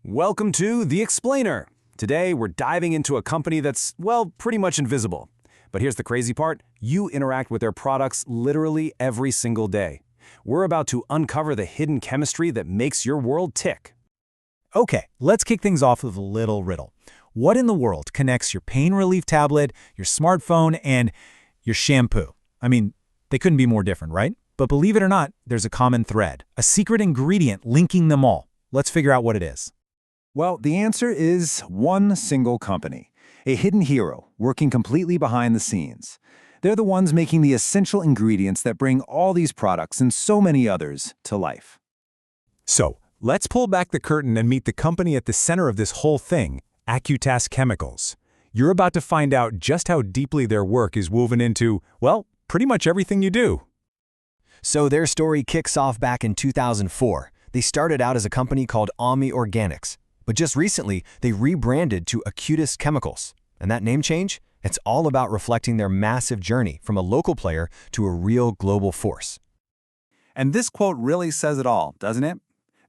Welcome to The Explainer. Today, we're diving into a company that's, well, pretty much invisible. But here's the crazy part. You interact with their products literally every single day. We're about to uncover the hidden chemistry that makes your world tick. Okay, let's kick things off with a little riddle. What in the world connects your pain relief tablet, your smartphone, and your shampoo? I mean, they couldn't be more different, right? But believe it or not, there's a common thread, a secret ingredient linking them all. Let's figure out what it is. Well, the answer is one single company, a hidden hero working completely behind the scenes. They're the ones making the essential ingredients that bring all these products and so many others to life. So, let's pull back the curtain and meet the company at the center of this whole thing, Acutaas Chemicals. You're about to find out just how deeply their work is woven into, well, pretty much everything you do. So their story kicks off back in 2004. They started out as a company called Omni Organics. But just recently, they rebranded to Acutaas Chemicals. And that name change? It's all about reflecting their massive journey from a local player to a real global force. And this quote really says it all, doesn't it?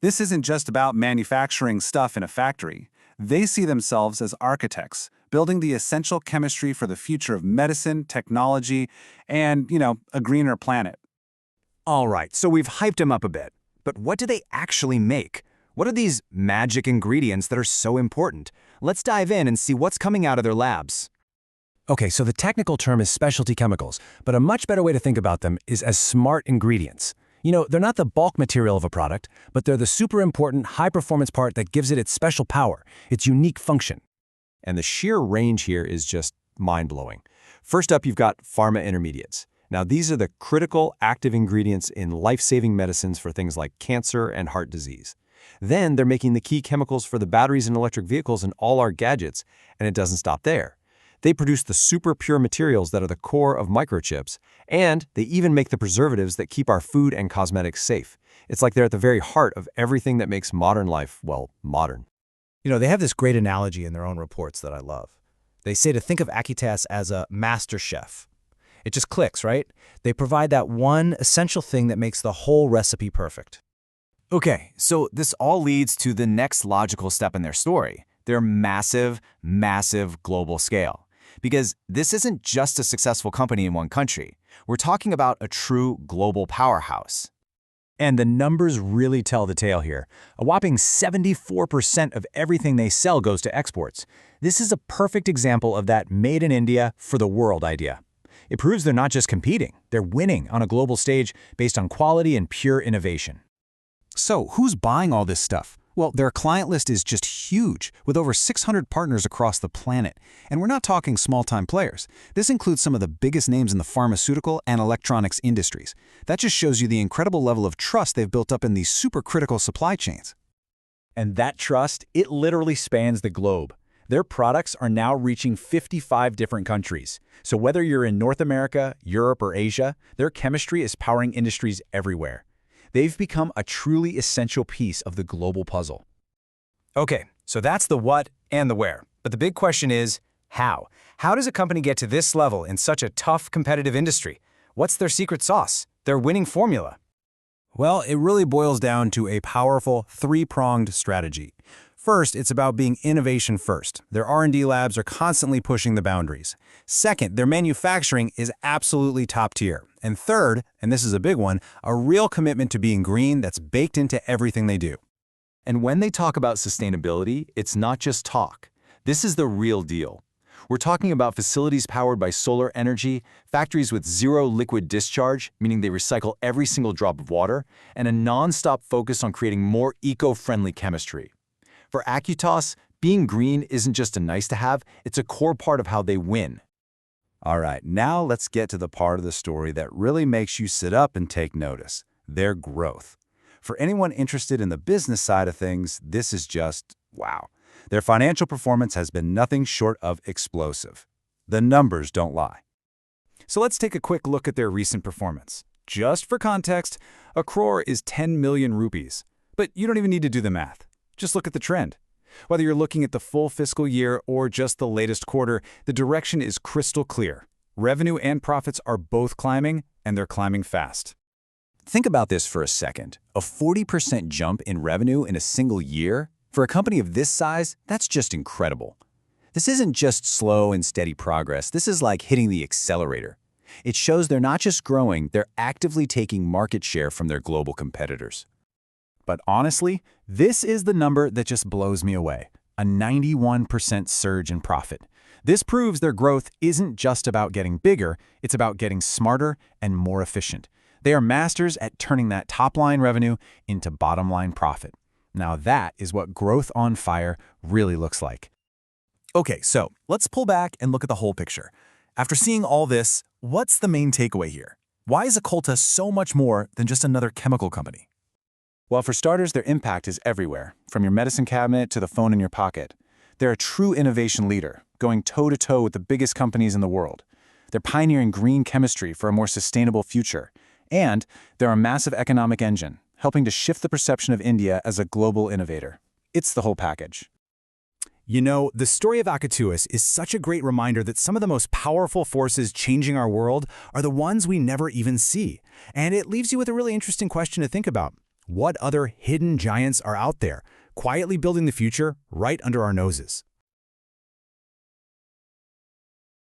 This isn't just about manufacturing stuff in a factory. They see themselves as architects, building the essential chemistry for the future of medicine, technology, and, a greener planet. All right, so we've hyped them up a bit. But what do they actually make? What are these magic ingredients that are so important? Let's dive in and see what's coming out of their labs. Okay, so the technical term is specialty chemicals, but a much better way to think about them is as smart ingredients. They're not the bulk material of a product, but they're the super important high-performance part that gives it its special power, its unique function. And the sheer range here is just mind-blowing. First up, you've got Pharma Intermediates. Now, these are the critical active ingredients in life-saving medicines for things like cancer and heart disease. Then they're making the key chemicals for the batteries in electric vehicles and all our gadgets, and it doesn't stop there. They produce the super pure materials that are the core of microchips, and they even make the preservatives that keep our food and cosmetics safe. It's like they're at the very heart of everything that makes modern life, well, modern. They have this great analogy in their own reports that I love. They say to think of Acutaas as a master chef. It just clicks, right? They provide that one essential thing that makes the whole recipe perfect. Okay, so this all leads to the next logical step in their story, their massive, massive global scale. Because this isn't just a successful company in one country. We're talking about a true global powerhouse. And the numbers really tell the tale here. A whopping 74% of everything they sell goes to exports. This is a perfect example of that made in India for the world idea. It proves they're not just competing, they're winning on a global stage based on quality and pure innovation. So, who's buying all this stuff? Well, their client list is just huge, with over 600 partners across the planet. And we're not talking small-time players. This includes some of the biggest names in the pharmaceutical and electronics industries. That just shows you the incredible level of trust they've built up in these super-critical supply chains. And that trust, it literally spans the globe. Their products are now reaching 55 different countries. So whether you're in North America, Europe, or Asia, their chemistry is powering industries everywhere. They've become a truly essential piece of the global puzzle. Okay, so that's the what and the where. But the big question is, how? How does a company get to this level in such a tough, competitive industry? What's their secret sauce, their winning formula? Well, it really boils down to a powerful, three-pronged strategy. First, it's about being innovation first. Their R&D labs are constantly pushing the boundaries. Second, their manufacturing is absolutely top tier. And third, and this is a big one, a real commitment to being green that's baked into everything they do. And when they talk about sustainability, it's not just talk. This is the real deal. We're talking about facilities powered by solar energy, factories with zero liquid discharge, meaning they recycle every single drop of water, and a non-stop focus on creating more eco-friendly chemistry. For Acutaas, being green isn't just a nice-to-have, it's a core part of how they win. All right, now let's get to the part of the story that really makes you sit up and take notice, their growth. For anyone interested in the business side of things, this is just, wow. Their financial performance has been nothing short of explosive. The numbers don't lie. So let's take a quick look at their recent performance. Just for context, a crore is 10 million rupees. But you don't even need to do the math. Just look at the trend. Whether you're looking at the full fiscal year or just the latest quarter, the direction is crystal clear. Revenue and profits are both climbing, and they're climbing fast. Think about this for a second. A 40% jump in revenue in a single year? For a company of this size, that's just incredible. This isn't just slow and steady progress. This is like hitting the accelerator. It shows they're not just growing, they're actively taking market share from their global competitors. But honestly, this is the number that just blows me away. A 91% surge in profit. This proves their growth isn't just about getting bigger, it's about getting smarter and more efficient. They are masters at turning that top-line revenue into bottom-line profit. Now that is what growth on fire really looks like. Okay, so let's pull back and look at the whole picture. After seeing all this, what's the main takeaway here? Why is Acutaas so much more than just another chemical company? Well, for starters, their impact is everywhere, from your medicine cabinet to the phone in your pocket. They're a true innovation leader, going toe-to-toe with the biggest companies in the world. They're pioneering green chemistry for a more sustainable future. And they're a massive economic engine, helping to shift the perception of India as a global innovator. It's the whole package. You know, the story of Acutaas is such a great reminder that some of the most powerful forces changing our world are the ones we never even see. And it leaves you with a really interesting question to think about. What other hidden giants are out there, quietly building the future right under our noses?